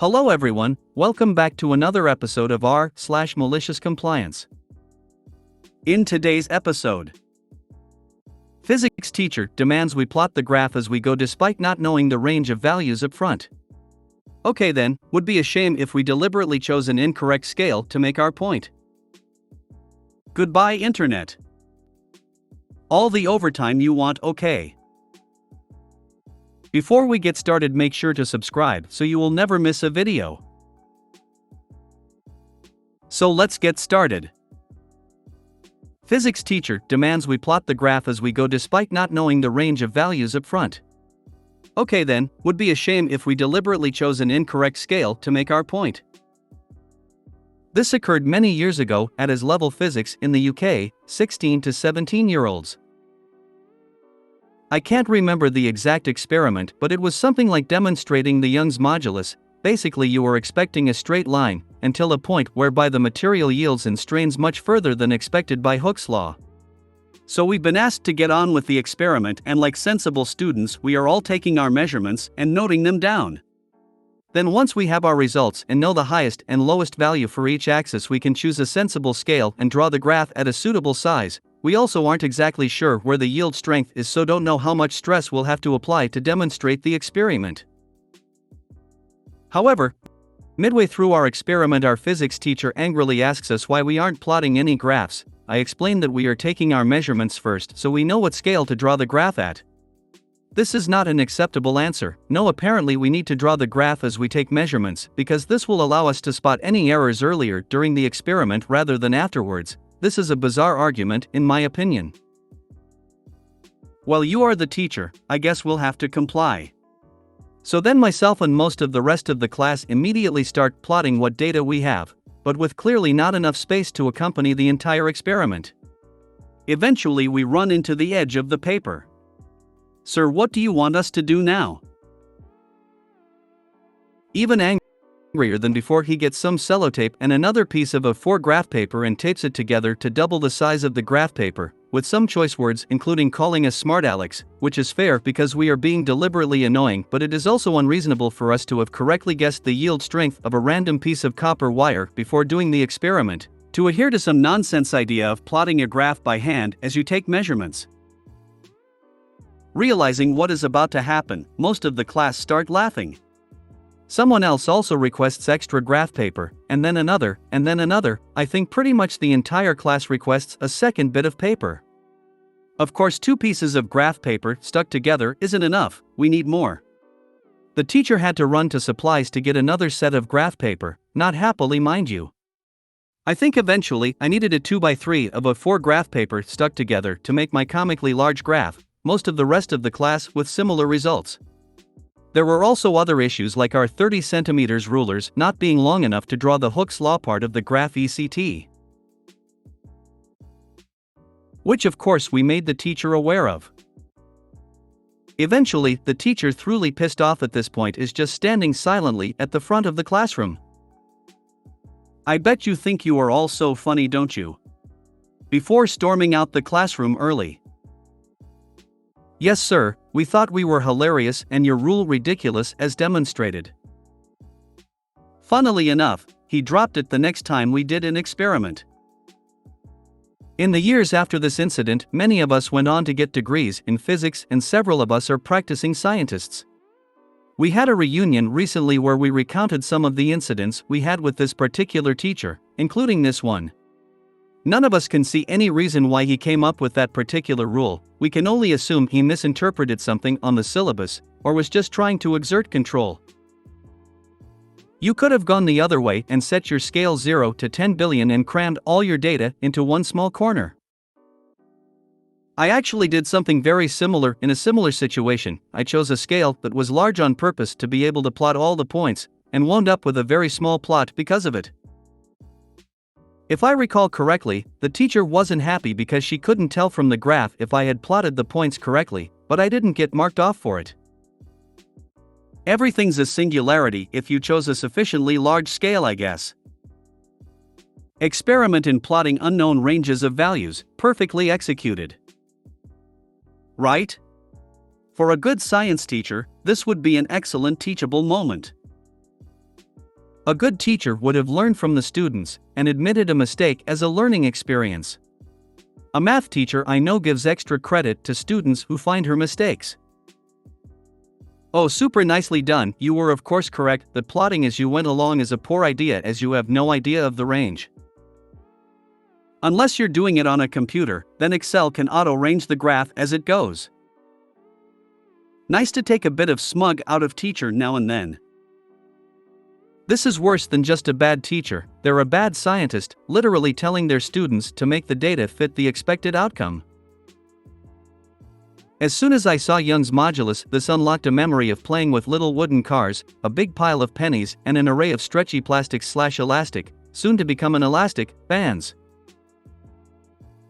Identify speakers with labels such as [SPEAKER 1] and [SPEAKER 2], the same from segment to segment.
[SPEAKER 1] Hello everyone, welcome back to another episode of r/Malicious Compliance. In today's episode, physics teacher demands we plot the graph as we go despite not knowing the range of values up front. Okay then, would be a shame if we deliberately chose an incorrect scale to make our point. Goodbye internet. All the overtime you want, okay. Before we get started, make sure to subscribe so you will never miss a video. So let's get started. Physics teacher demands we plot the graph as we go despite not knowing the range of values up front. Okay then, would be a shame if we deliberately chose an incorrect scale to make our point. This occurred many years ago at his level physics in the UK, 16 to 17-year-olds. I can't remember the exact experiment, but it was something like demonstrating the Young's modulus. Basically, you were expecting a straight line until a point whereby the material yields and strains much further than expected by Hooke's law. So we've been asked to get on with the experiment, and like sensible students, we are all taking our measurements and noting them down. Then once we have our results and know the highest and lowest value for each axis, we can choose a sensible scale and draw the graph at a suitable size. We also aren't exactly sure where the yield strength is, so don't know how much stress we'll have to apply to demonstrate the experiment. However, midway through our experiment, our physics teacher angrily asks us why we aren't plotting any graphs. I explain that we are taking our measurements first so we know what scale to draw the graph at. This is not an acceptable answer. No, apparently we need to draw the graph as we take measurements, because this will allow us to spot any errors earlier during the experiment rather than afterwards. This is a bizarre argument, in my opinion. Well, you are the teacher, I guess we'll have to comply. So then myself and most of the rest of the class immediately start plotting what data we have, but with clearly not enough space to accompany the entire experiment. Eventually we run into the edge of the paper. Sir, what do you want us to do now? Even angrier than before, he gets some sellotape and another piece of A4 graph paper and tapes it together to double the size of the graph paper, with some choice words including calling us smart Alex, which is fair because we are being deliberately annoying, but it is also unreasonable for us to have correctly guessed the yield strength of a random piece of copper wire before doing the experiment, to adhere to some nonsense idea of plotting a graph by hand as you take measurements. Realizing what is about to happen, most of the class start laughing. Someone else also requests extra graph paper, and then another, and then another. I think pretty much the entire class requests a second bit of paper. Of course, 2 pieces of graph paper stuck together isn't enough, we need more. The teacher had to run to supplies to get another set of graph paper, not happily mind you. I think eventually I needed a 2x3 of A4 graph paper stuck together to make my comically large graph, most of the rest of the class with similar results. There were also other issues like our 30 cm rulers not being long enough to draw the Hooke's law part of the graph ECT. Which of course we made the teacher aware of. Eventually, the teacher, thoroughly pissed off at this point, is just standing silently at the front of the classroom. I bet you think you are all so funny, don't you? Before storming out the classroom early. Yes sir, we thought we were hilarious and your rule ridiculous as demonstrated. Funnily enough, he dropped it the next time we did an experiment. In the years after this incident, many of us went on to get degrees in physics and several of us are practicing scientists. We had a reunion recently where we recounted some of the incidents we had with this particular teacher, including this one. None of us can see any reason why he came up with that particular rule. We can only assume he misinterpreted something on the syllabus, or was just trying to exert control. You could have gone the other way and set your scale 0 to 10 billion and crammed all your data into one small corner. I actually did something very similar in a similar situation. I chose a scale that was large on purpose to be able to plot all the points, and wound up with a very small plot because of it. If I recall correctly, the teacher wasn't happy because she couldn't tell from the graph if I had plotted the points correctly, but I didn't get marked off for it. Everything's a singularity if you chose a sufficiently large scale, I guess. Experiment in plotting unknown ranges of values, perfectly executed. Right? For a good science teacher, this would be an excellent teachable moment. A good teacher would have learned from the students and admitted a mistake as a learning experience. A math teacher I know gives extra credit to students who find her mistakes. Oh, super nicely done, you were of course correct that plotting as you went along is a poor idea as you have no idea of the range. Unless you're doing it on a computer, then Excel can auto-range the graph as it goes. Nice to take a bit of smug out of teacher now and then. This is worse than just a bad teacher, they're a bad scientist, literally telling their students to make the data fit the expected outcome. As soon as I saw Young's modulus, this unlocked a memory of playing with little wooden cars, a big pile of pennies, and an array of stretchy plastic/elastic, soon to become an elastic, bands.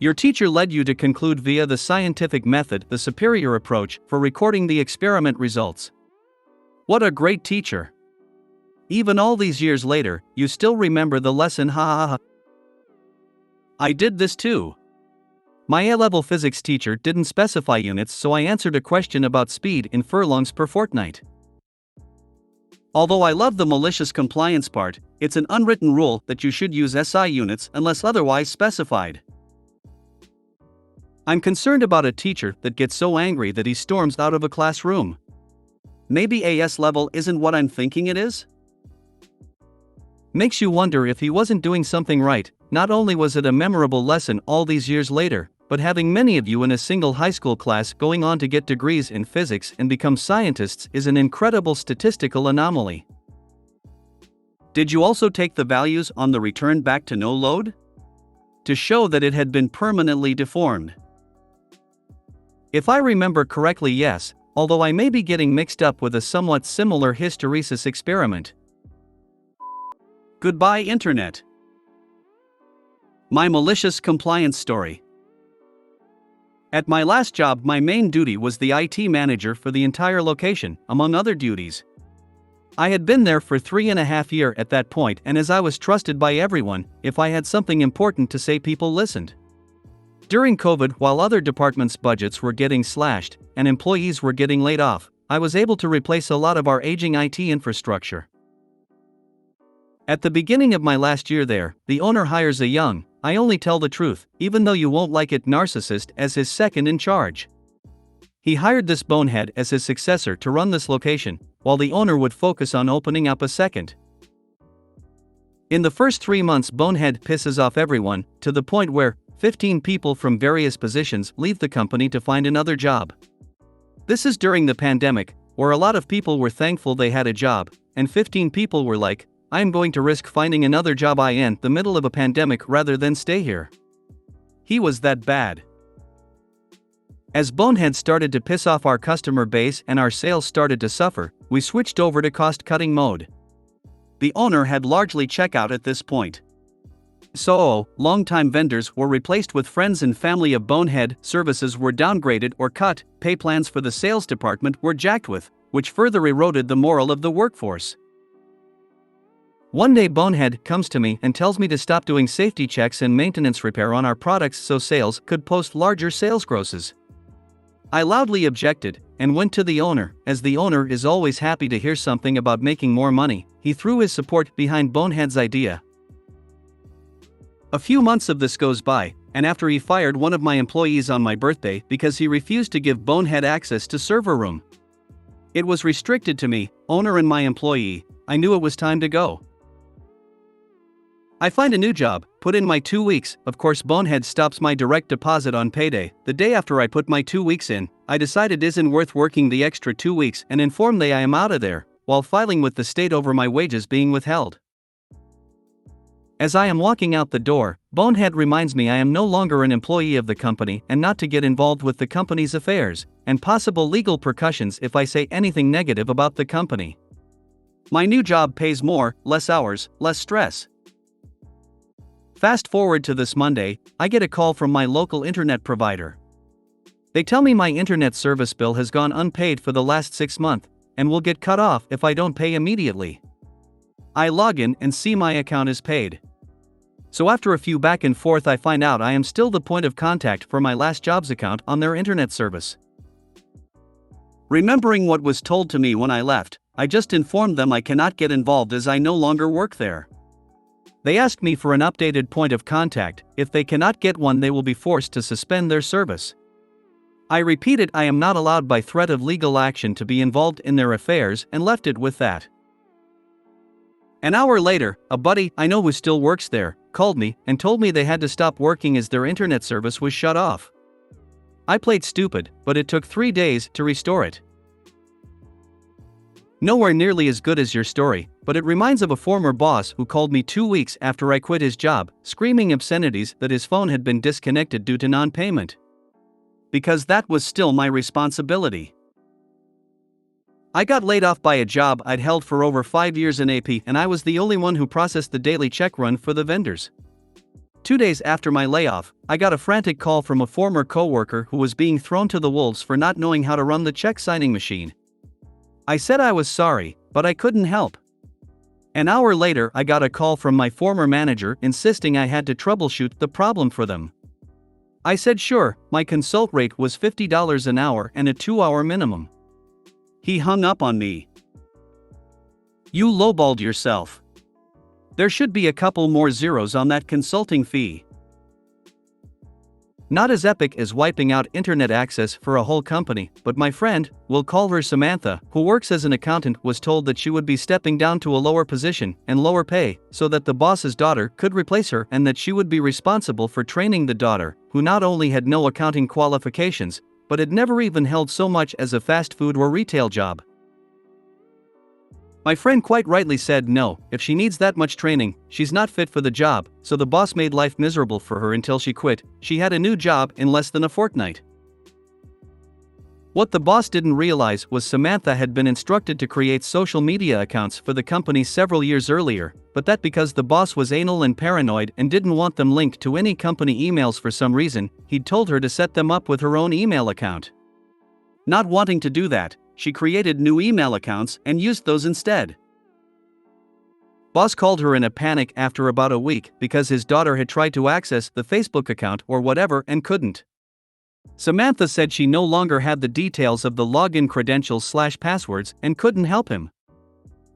[SPEAKER 1] Your teacher led you to conclude via the scientific method the superior approach for recording the experiment results. What a great teacher! Even all these years later, you still remember the lesson, ha ha ha. I did this too. My A-level physics teacher didn't specify units, so I answered a question about speed in furlongs per fortnight. Although I love the malicious compliance part, it's an unwritten rule that you should use SI units unless otherwise specified. I'm concerned about a teacher that gets so angry that he storms out of a classroom. Maybe AS level isn't what I'm thinking it is? Makes you wonder if he wasn't doing something right. Not only was it a memorable lesson all these years later, but having many of you in a single high school class going on to get degrees in physics and become scientists is an incredible statistical anomaly. Did you also take the values on the return back to no load? To show that it had been permanently deformed. If I remember correctly, yes, although I may be getting mixed up with a somewhat similar hysteresis experiment. Goodbye, Internet. My malicious compliance story. At my last job, my main duty was the IT manager for the entire location, among other duties. I had been there for 3.5 years at that point, and as I was trusted by everyone, if I had something important to say, people listened. During COVID, while other departments' budgets were getting slashed and employees were getting laid off, I was able to replace a lot of our aging IT infrastructure. At the beginning of my last year there, the owner hires a young, I only tell the truth, even though you won't like it, narcissist as his second in charge. He hired this bonehead as his successor to run this location, while the owner would focus on opening up a second. In the first 3 months, Bonehead pisses off everyone, to the point where 15 people from various positions leave the company to find another job. This is during the pandemic, where a lot of people were thankful they had a job, and 15 people were like, I'm going to risk finding another job in the middle of a pandemic rather than stay here. He was that bad. As Bonehead started to piss off our customer base and our sales started to suffer, we switched over to cost-cutting mode. The owner had largely checked out at this point. So, long-time vendors were replaced with friends and family of Bonehead, services were downgraded or cut, pay plans for the sales department were jacked with, which further eroded the morale of the workforce. One day Bonehead comes to me and tells me to stop doing safety checks and maintenance repair on our products so sales could post larger sales grosses. I loudly objected and went to the owner. As the owner is always happy to hear something about making more money, he threw his support behind Bonehead's idea. A few months of this goes by, and after he fired one of my employees on my birthday because he refused to give Bonehead access to server room. It was restricted to me, owner and my employee. I knew it was time to go. I find a new job, put in my 2 weeks, of course Bonehead stops my direct deposit on payday. The day after I put my 2 weeks in, I decide it isn't worth working the extra 2 weeks and inform they I am out of there, while filing with the state over my wages being withheld. As I am walking out the door, Bonehead reminds me I am no longer an employee of the company and not to get involved with the company's affairs, and possible legal repercussions if I say anything negative about the company. My new job pays more, less hours, less stress. Fast forward to this Monday, I get a call from my local internet provider. They tell me my internet service bill has gone unpaid for the last 6 months, and will get cut off if I don't pay immediately. I log in and see my account is paid. So after a few back and forth I find out I am still the point of contact for my last job's account on their internet service. Remembering what was told to me when I left, I just informed them I cannot get involved as I no longer work there. They asked me for an updated point of contact. If they cannot get one, they will be forced to suspend their service. I repeated I am not allowed by threat of legal action to be involved in their affairs and left it with that. An hour later, a buddy I know who still works there called me and told me they had to stop working as their internet service was shut off. I played stupid, but it took 3 days to restore it. Nowhere nearly as good as your story, but it reminds of a former boss who called me 2 weeks after I quit his job, screaming obscenities that his phone had been disconnected due to non-payment. Because that was still my responsibility. I got laid off by a job I'd held for over 5 years in AP, and I was the only one who processed the daily check run for the vendors. 2 days after my layoff, I got a frantic call from a former coworker who was being thrown to the wolves for not knowing how to run the check signing machine. I said I was sorry, but I couldn't help. An hour later, I got a call from my former manager insisting I had to troubleshoot the problem for them. I said sure. My consult rate was $50 an hour and a 2-hour minimum. He hung up on me. You lowballed yourself. There should be a couple more zeros on that consulting fee. Not as epic as wiping out internet access for a whole company, but my friend, we'll call her Samantha, who works as an accountant, was told that she would be stepping down to a lower position and lower pay so that the boss's daughter could replace her, and that she would be responsible for training the daughter, who not only had no accounting qualifications, but had never even held so much as a fast food or retail job. My friend quite rightly said no, if she needs that much training, she's not fit for the job, so the boss made life miserable for her until she quit. She had a new job in less than a fortnight. What the boss didn't realize was Samantha had been instructed to create social media accounts for the company several years earlier, but that because the boss was anal and paranoid and didn't want them linked to any company emails for some reason, he'd told her to set them up with her own email account. Not wanting to do that, she created new email accounts and used those instead. Boss called her in a panic after about a week because his daughter had tried to access the Facebook account or whatever and couldn't. Samantha said she no longer had the details of the login credentials/passwords and couldn't help him.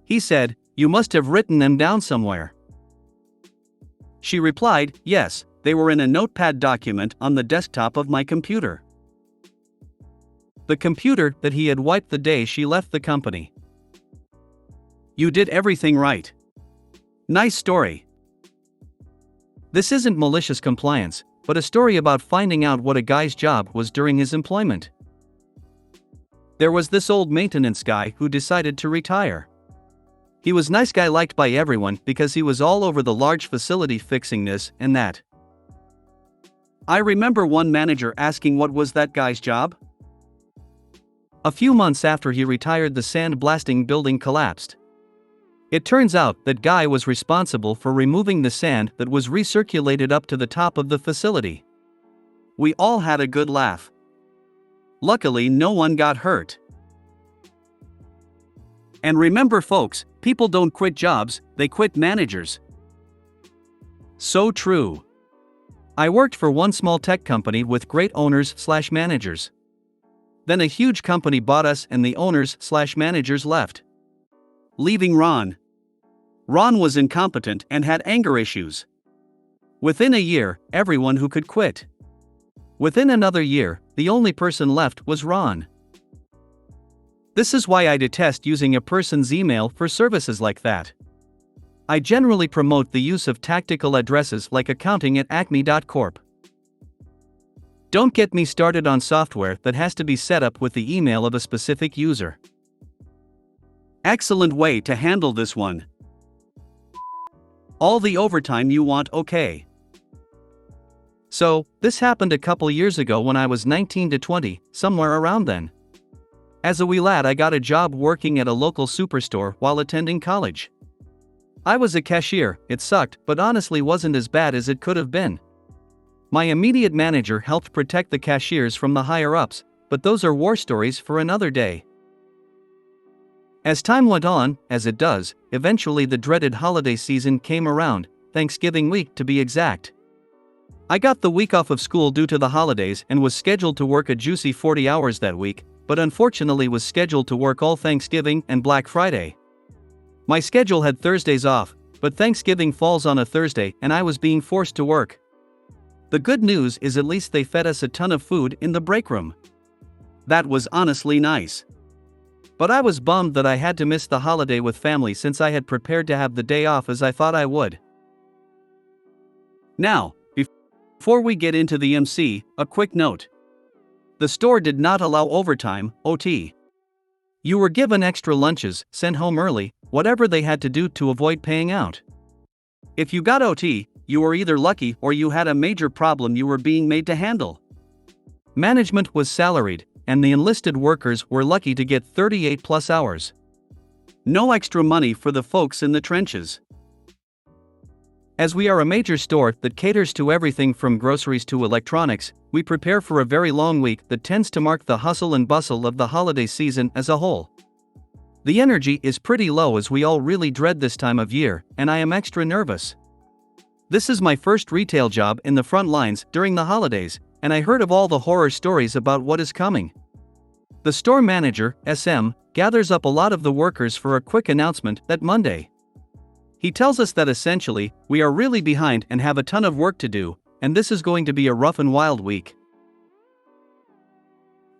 [SPEAKER 1] He said, "You must have written them down somewhere." She replied, "Yes, they were in a notepad document on the desktop of my computer." The computer that he had wiped the day she left the company. You did everything right. Nice story. This isn't malicious compliance, but a story about finding out what a guy's job was during his employment. There was this old maintenance guy who decided to retire. He was nice guy, liked by everyone because he was all over the large facility fixing this and that. I remember one manager asking what was that guy's job? A few months after he retired, the sand-blasting building collapsed. It turns out that guy was responsible for removing the sand that was recirculated up to the top of the facility. We all had a good laugh. Luckily, no one got hurt. And remember folks, people don't quit jobs, they quit managers. So true. I worked for one small tech company with great owners/managers. Then a huge company bought us and the owners/managers left, leaving Ron. Ron was incompetent and had anger issues. Within a year, everyone who could quit. Within another year, the only person left was Ron. This is why I detest using a person's email for services like that. I generally promote the use of tactical addresses like accounting@acme.corp. Don't get me started on software that has to be set up with the email of a specific user. Excellent way to handle this one. All the overtime you want, okay. So, this happened a couple years ago when I was 19 to 20, somewhere around then. As a wee lad, I got a job working at a local superstore while attending college. I was a cashier. It sucked, but honestly wasn't as bad as it could have been. My immediate manager helped protect the cashiers from the higher-ups, but those are war stories for another day. As time went on, as it does, eventually the dreaded holiday season came around, Thanksgiving week to be exact. I got the week off of school due to the holidays and was scheduled to work a juicy 40 hours that week, but unfortunately was scheduled to work all Thanksgiving and Black Friday. My schedule had Thursdays off, but Thanksgiving falls on a Thursday and I was being forced to work. The good news is at least they fed us a ton of food in the break room. That was honestly nice. But I was bummed that I had to miss the holiday with family since I had prepared to have the day off as I thought I would. Now, before we get into the MC, a quick note. The store did not allow overtime, OT. You were given extra lunches, sent home early, whatever they had to do to avoid paying out. If you got OT, you were either lucky or you had a major problem you were being made to handle. Management was salaried, and the enlisted workers were lucky to get 38+ hours. No extra money for the folks in the trenches. As we are a major store that caters to everything from groceries to electronics, we prepare for a very long week that tends to mark the hustle and bustle of the holiday season as a whole. The energy is pretty low as we all really dread this time of year, and I am extra nervous. This is my first retail job in the front lines during the holidays, and I heard of all the horror stories about what is coming. The store manager, SM, gathers up a lot of the workers for a quick announcement that Monday. He tells us that essentially, we are really behind and have a ton of work to do, and this is going to be a rough and wild week.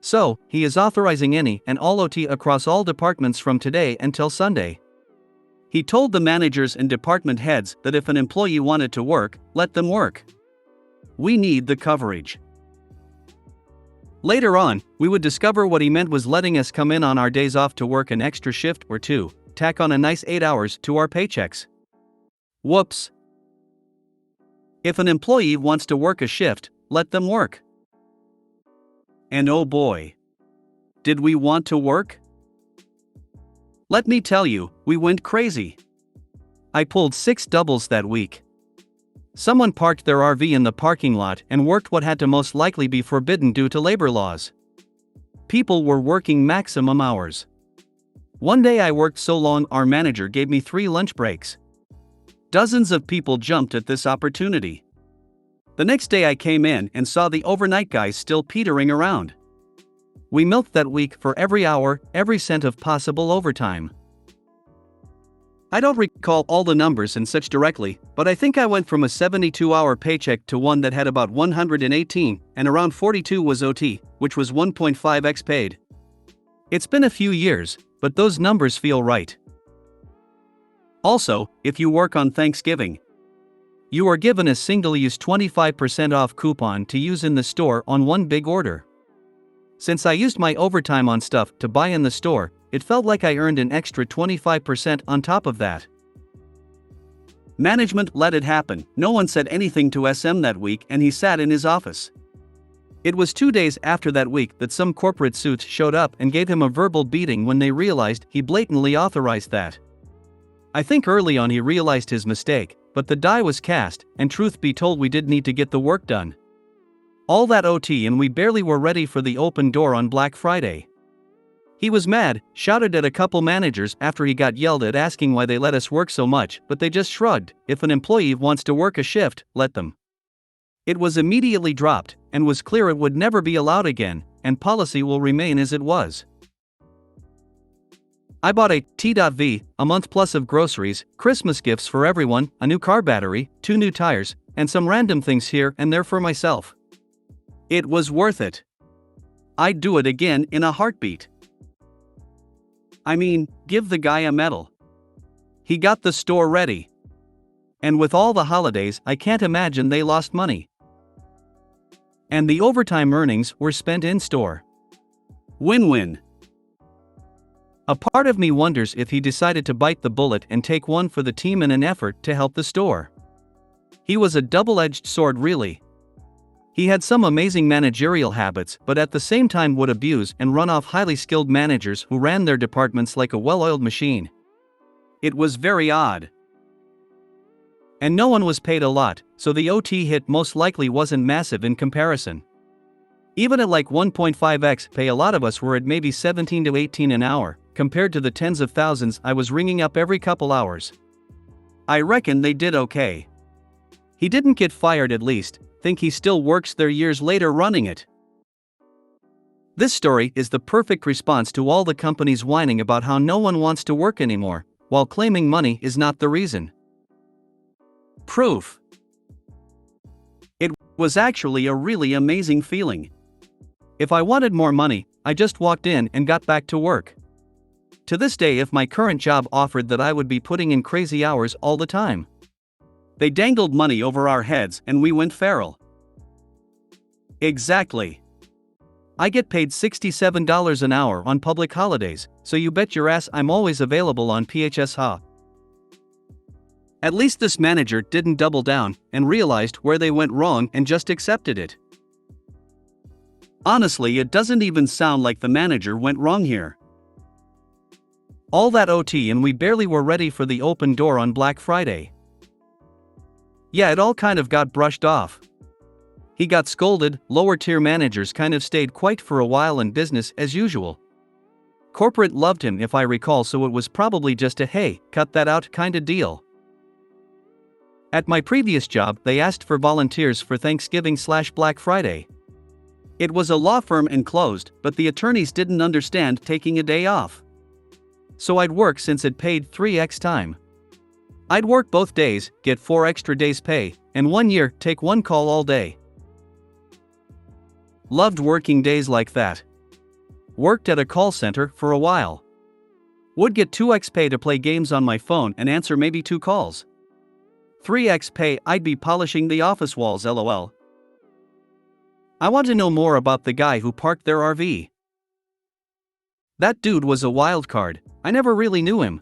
[SPEAKER 1] So, he is authorizing any and all OT across all departments from today until Sunday. He told the managers and department heads that if an employee wanted to work, let them work. We need the coverage. Later on, we would discover what he meant was letting us come in on our days off to work an extra shift or two, tack on a nice 8 hours to our paychecks. Whoops. If an employee wants to work a shift, let them work. And oh boy. Did we want to work? Let me tell you, we went crazy. I pulled 6 doubles that week. Someone parked their RV in the parking lot and worked what had to most likely be forbidden due to labor laws. People were working maximum hours. One day I worked so long our manager gave me 3 lunch breaks. Dozens of people jumped at this opportunity. The next day I came in and saw the overnight guys still petering around. We milked that week for every hour, every cent of possible overtime. I don't recall all the numbers and such directly, but I think I went from a 72-hour paycheck to one that had about 118, and around 42 was OT, which was 1.5x paid. It's been a few years, but those numbers feel right. Also, if you work on Thanksgiving, you are given a single-use 25% off coupon to use in the store on one big order. Since I used my overtime on stuff to buy in the store, it felt like I earned an extra 25% on top of that. Management let it happen. No one said anything to SM that week and he sat in his office. It was 2 days after that week that some corporate suits showed up and gave him a verbal beating when they realized he blatantly authorized that. I think early on he realized his mistake, but the die was cast, and truth be told we did need to get the work done. All that OT and we barely were ready for the open door on Black Friday. He was mad, shouted at a couple managers after he got yelled at asking why they let us work so much, but they just shrugged. If an employee wants to work a shift, let them. It was immediately dropped, and was clear it would never be allowed again, and policy will remain as it was. I bought a T.V, a month plus of groceries, Christmas gifts for everyone, a new car battery, 2 new tires, and some random things here and there for myself. It was worth it. I'd do it again in a heartbeat. I mean, give the guy a medal. He got the store ready. And with all the holidays, I can't imagine they lost money. And the overtime earnings were spent in store. Win-win. A part of me wonders if he decided to bite the bullet and take one for the team in an effort to help the store. He was a double-edged sword, really. He had some amazing managerial habits, but at the same time would abuse and run off highly skilled managers who ran their departments like a well-oiled machine. It was very odd. And no one was paid a lot, so the OT hit most likely wasn't massive in comparison. Even at like 1.5x pay, a lot of us were at maybe 17 to 18 an hour, compared to the tens of thousands I was ringing up every couple hours. I reckon they did okay. He didn't get fired at least. Think he still works there years later running it. This story is the perfect response to all the companies whining about how no one wants to work anymore, while claiming money is not the reason. Proof. It was actually a really amazing feeling. If I wanted more money, I just walked in and got back to work. To this day, if my current job offered that, I would be putting in crazy hours all the time. They dangled money over our heads and we went feral. Exactly. I get paid $67 an hour on public holidays, so you bet your ass I'm always available on PHS. At least this manager didn't double down and realized where they went wrong and just accepted it. Honestly, it doesn't even sound like the manager went wrong here. All that OT and we barely were ready for the open door on Black Friday. Yeah, it all kind of got brushed off. He got scolded, lower tier managers kind of stayed quiet for a while, and business as usual. Corporate loved him, if I recall, so it was probably just a hey, cut that out kinda deal. At my previous job, they asked for volunteers for Thanksgiving/Black Friday. It was a law firm and closed, but the attorneys didn't understand taking a day off. So I'd work since it paid 3x time. I'd work both days, get 4 extra days pay, and 1 year take 1 call all day. Loved working days like that. Worked at a call center for a while. Would get 2x pay to play games on my phone and answer maybe 2 calls. 3x pay, I'd be polishing the office walls, lol. I want to know more about the guy who parked their RV. That dude was a wild card. I never really knew him.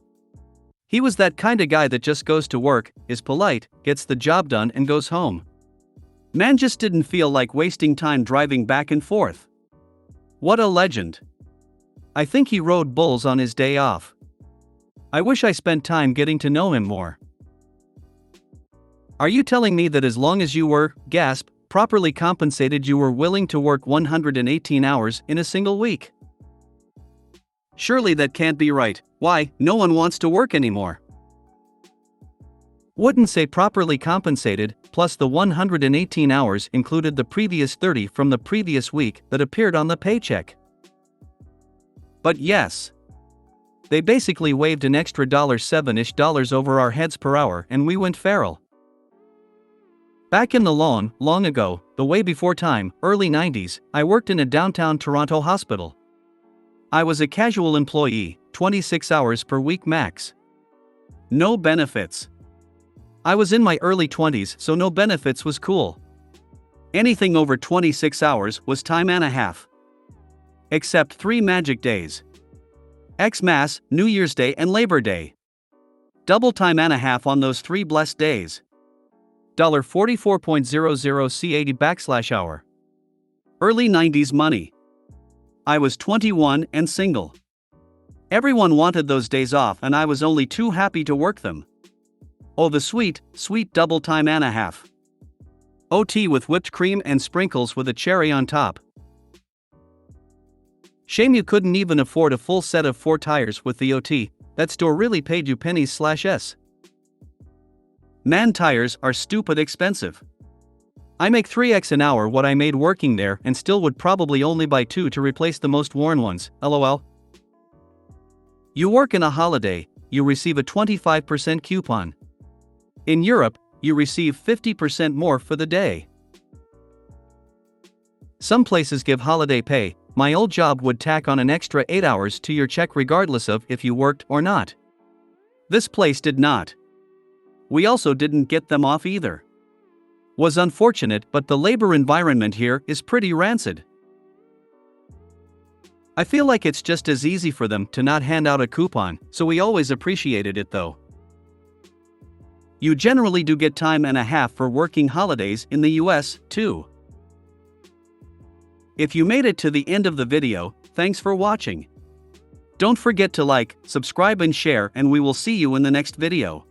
[SPEAKER 1] He was that kinda guy that just goes to work, is polite, gets the job done and goes home. Man just didn't feel like wasting time driving back and forth. What a legend. I think he rode bulls on his day off. I wish I spent time getting to know him more. Are you telling me that as long as you were, gasp, properly compensated, you were willing to work 118 hours in a single week? Surely that can't be right. Why, no one wants to work anymore. Wouldn't say properly compensated, plus the 118 hours included the previous 30 from the previous week that appeared on the paycheck. But yes. They basically waved an extra $7-ish over our heads per hour and we went feral. Back in the long ago, the way before time, early 90s, I worked in a downtown Toronto hospital. I was a casual employee, 26 hours per week max. No benefits. I was in my early 20s, so no benefits was cool. Anything over 26 hours was time and a half. Except 3 magic days. Xmas, New Year's Day and Labor Day. Double time and a half on those 3 blessed days. $44.00 C80 /hour. Early 90s money. I was 21 and single. Everyone wanted those days off and I was only too happy to work them. Oh, the sweet double time and a half. OT with whipped cream and sprinkles with a cherry on top. Shame you couldn't even afford a full set of 4 tires with the OT. That store really paid you pennies/s. Man, tires are stupid expensive. I make 3x an hour what I made working there and still would probably only buy 2 to replace the most worn ones, lol. You work in a holiday, you receive a 25% coupon. In Europe, you receive 50% more for the day. Some places give holiday pay. My old job would tack on an extra 8 hours to your check regardless of if you worked or not. This place did not. We also didn't get them off either. Was unfortunate, but the labor environment here is pretty rancid. I feel like it's just as easy for them to not hand out a coupon, so we always appreciated it though. You generally do get time and a half for working holidays in the US, too. If you made it to the end of the video, thanks for watching. Don't forget to like, subscribe and share, and we will see you in the next video.